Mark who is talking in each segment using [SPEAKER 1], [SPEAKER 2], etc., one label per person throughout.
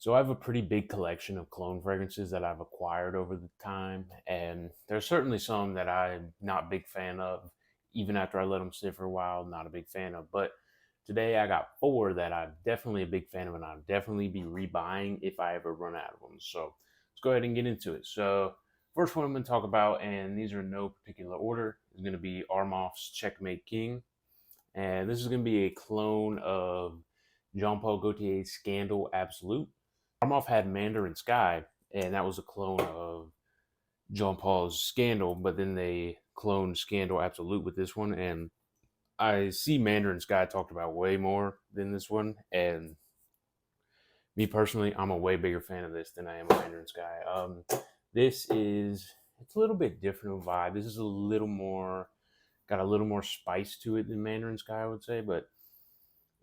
[SPEAKER 1] So I have a pretty big collection of cologne fragrances that I've acquired over the time, and there's certainly some that I'm not a big fan of, even after I let them sit for a while, not a big fan of. But today I got four that I'm definitely a big fan of, and I'll definitely be rebuying if I ever run out of them. So let's go ahead and get into it. So first one I'm going to talk about, and these are in no particular order, is going to be Armaf's Checkmate King, and this is going to be a clone of Jean Paul Gaultier's Scandal Absolute. Armaf had Mandarin Sky, and that was a clone of Jean Paul's Scandal, but then they cloned Scandal Absolute with this one, and I see Mandarin Sky talked about way more than this one, and me personally, I'm a way bigger fan of this than I am of Mandarin Sky. This is it's a little bit different of a vibe. This is a little more got a little more spice to it than Mandarin Sky, I would say, but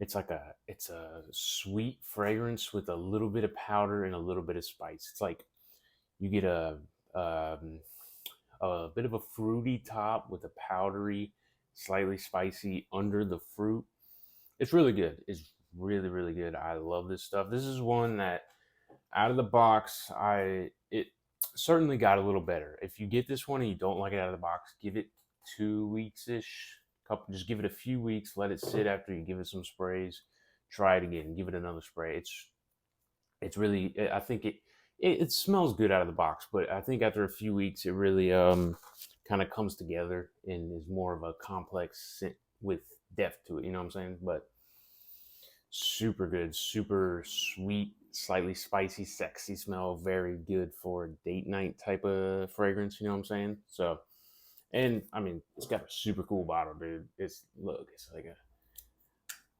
[SPEAKER 1] it's a sweet fragrance with a little bit of powder and a little bit of spice. It's like you get um, a bit of a fruity top with a powdery, slightly spicy under the fruit. It's really good. It's really really good. I love this stuff. This is one that out of the box, I it certainly got a little better. If you get this one and you don't like it out of the box, give it 2 weeks ish. Couple, just give it a few weeks. Let it sit after you give it some sprays. Try it again. Give it another spray. It's really. I think it smells good out of the box, but I think after a few weeks, it really kind of comes together and is more of a complex scent with depth to it. You know what I'm saying? But super good, super sweet, slightly spicy, sexy smell. Very good for a date night type of fragrance. You know what I'm saying? So, and I mean, it's got a super cool bottle, dude. It's like a.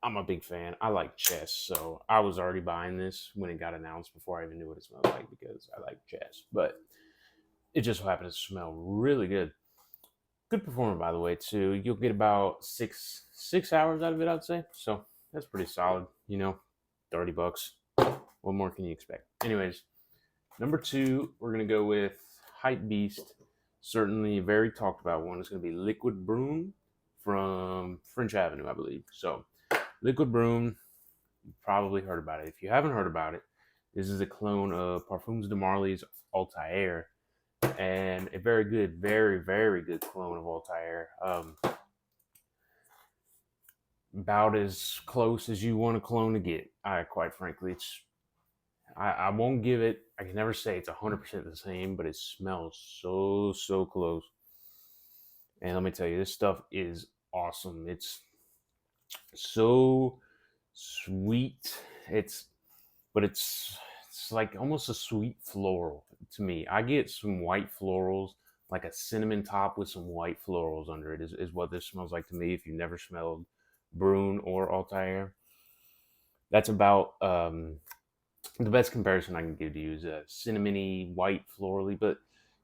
[SPEAKER 1] I'm a big fan. I like chess, so I was already buying this when it got announced before I even knew what it smelled like because I like chess. But it just so happened to smell really good. Good performer, by the way, too. You'll get about six hours out of it, I'd say. So that's pretty solid. 30 bucks. What more can you expect? Anyways, number two, we're gonna go with Hype Beast. Certainly a very talked about one. It's gonna be Liquid Broom from French Avenue, I believe. So Liquid Broom, you probably heard about it. If you haven't heard about it, this is a clone of Parfums de Marly's Altair, and a very good, very, very good clone of Altair. About as close as you want a clone to get. Quite frankly, I won't give it. I can never say it's 100% the same, but it smells so close. And let me tell you, this stuff is awesome. It's so sweet. But it's like almost a sweet floral to me. I get some white florals, like a cinnamon top with some white florals under it is what this smells like to me. If you've never smelled Broom or Altair, that's about the best comparison I can give to you is a cinnamony white florally, but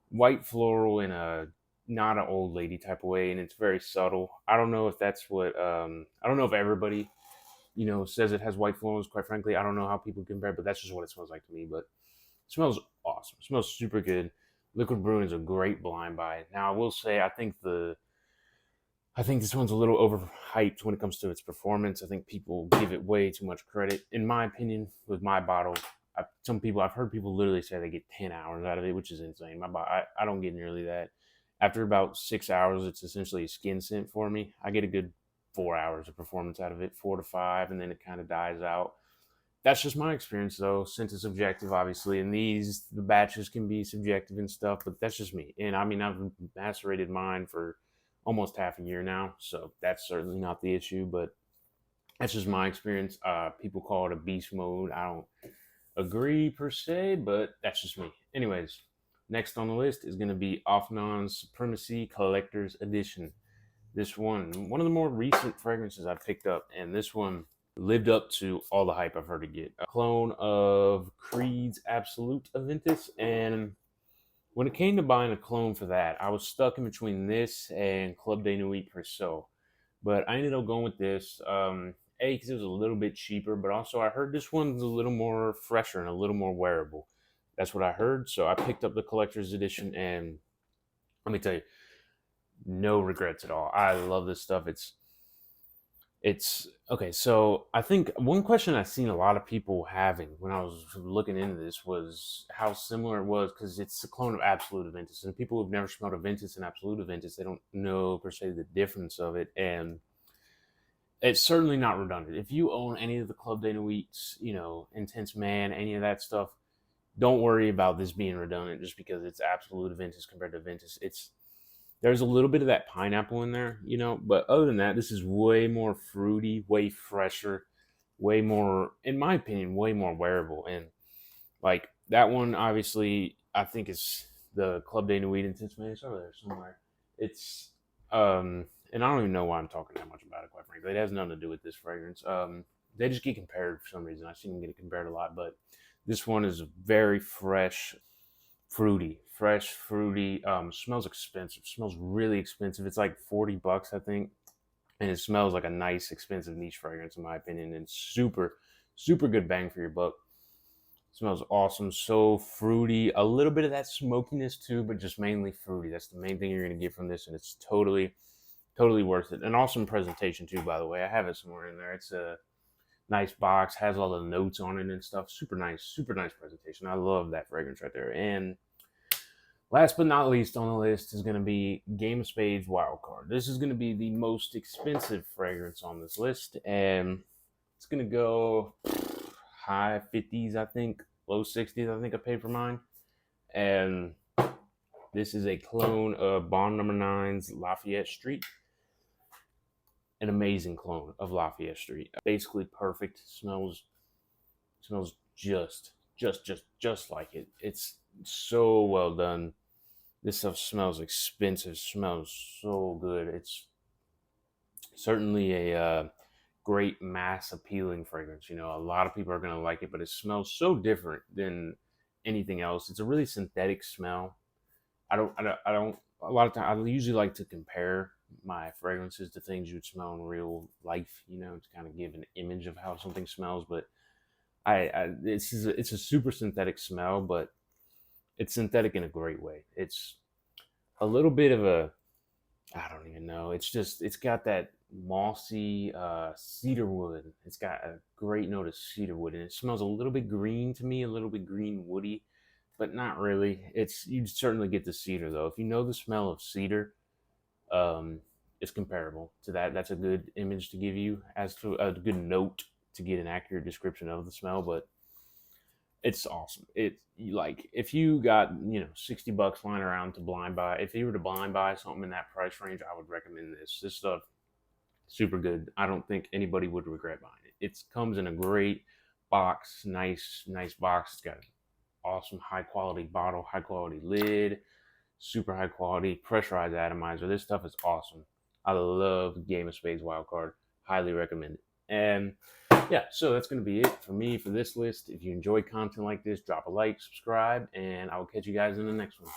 [SPEAKER 1] white floral in a not an old lady type of way, and it's very subtle. I don't know if that's what I don't know if everybody says it has white florals. Quite frankly, I don't know how people compare, but that's just what it smells like to me. But it smells awesome. It smells super good. Liquid Broom is a great blind buy. Now I will say I think this one's a little overhyped when it comes to its performance. I think people give it way too much credit. In my opinion, with my bottle, I've heard people literally say they get 10 hours out of it, which is insane. I don't get nearly that. After about 6 hours, it's essentially a skin scent for me. I get a good 4 hours of performance out of it, 4 to 5, and then it kind of dies out. That's just my experience, though. Scent is subjective, obviously, and the batches can be subjective and stuff, but that's just me. And I mean, I've macerated mine for almost half a year now, so that's certainly not the issue, but that's just my experience. People call it a beast mode. I don't agree per se, but that's just me. Anyways, next on the list is going to be Offnon's Supremacy Collector's Edition. This one of the more recent fragrances I've picked up, and this one lived up to all the hype I've heard it get. A clone of Creed's Absolute Aventus, and when it came to buying a clone for that, I was stuck in between this and Club de Nuit Perso, but I ended up going with this. Because it was a little bit cheaper, but also I heard this one's a little more fresher and a little more wearable. That's what I heard, so I picked up the collector's edition, and let me tell you, no regrets at all. I love this stuff. It's okay. So I think one question I've seen a lot of people having when I was looking into this was how similar it was, because it's a clone of Absolute Aventus, and people who've never smelled Aventus and Absolute Aventus, they don't know per se the difference of it, and it's certainly not redundant. If you own any of the Club de Nuits, Intense Man, any of that stuff, don't worry about this being redundant just because it's Absolute Aventus compared to Aventus. There's a little bit of that pineapple in there, but other than that, this is way more fruity, way fresher, way more, in my opinion, way more wearable. And like that one, obviously, I think is the Club de Nuit Intense Man. It's over there somewhere. It's and I don't even know why I'm talking that much about it, quite frankly. It has nothing to do with this fragrance. They just get compared for some reason. I've seen them get compared a lot, but this one is very fresh, fruity. Smells expensive. Smells really expensive. It's like $40, I think, and it smells like a nice, expensive niche fragrance, in my opinion. And super, super good bang for your buck. Smells awesome. So fruity. A little bit of that smokiness too, but just mainly fruity. That's the main thing you're gonna get from this, and it's totally, totally worth it. An awesome presentation too, by the way. I have it somewhere in there. It's a nice box, has all the notes on it and stuff. Super nice presentation. I love that fragrance right there. And last but not least on the list is going to be Game of Spades Wildcard. This is going to be the most expensive fragrance on this list, and it's going to go high 50s, I think, low 60s, I think I paid for mine. And this is a clone of Bond Number 9's Lafayette Street. An amazing clone of Lafayette Street. Basically perfect. Smells just like it. It's so well done. This stuff smells expensive. Smells so good. It's certainly a great mass appealing fragrance. A lot of people are gonna like it, but it smells so different than anything else. It's a really synthetic smell. I don't. A lot of times, I usually like to compare my fragrances to things you'd smell in real life, to kind of give an image of how something smells. But it's a super synthetic smell, but it's synthetic in a great way. It's a little bit of a, I don't even know. It's got that mossy cedar wood. It's got a great note of cedar wood, and it smells a little bit green to me, a little bit green woody, but not really. You certainly get the cedar though. If you know the smell of cedar, it's comparable to that. That's a good image to give you, as to a good note to get an accurate description of the smell. But it's awesome. Like if you got $60 lying around to blind buy, if you were to blind buy something in that price range, I would recommend this. This stuff super good. I don't think anybody would regret buying it. It comes in a great box, nice box. It's got an awesome high quality bottle, high quality lid, super high quality pressurized atomizer. This stuff is awesome. I love Game of Spades Wildcard. Highly recommend it. And yeah, so that's going to be it for me for this list. If you enjoy content like this, drop a like, subscribe, and I will catch you guys in the next one.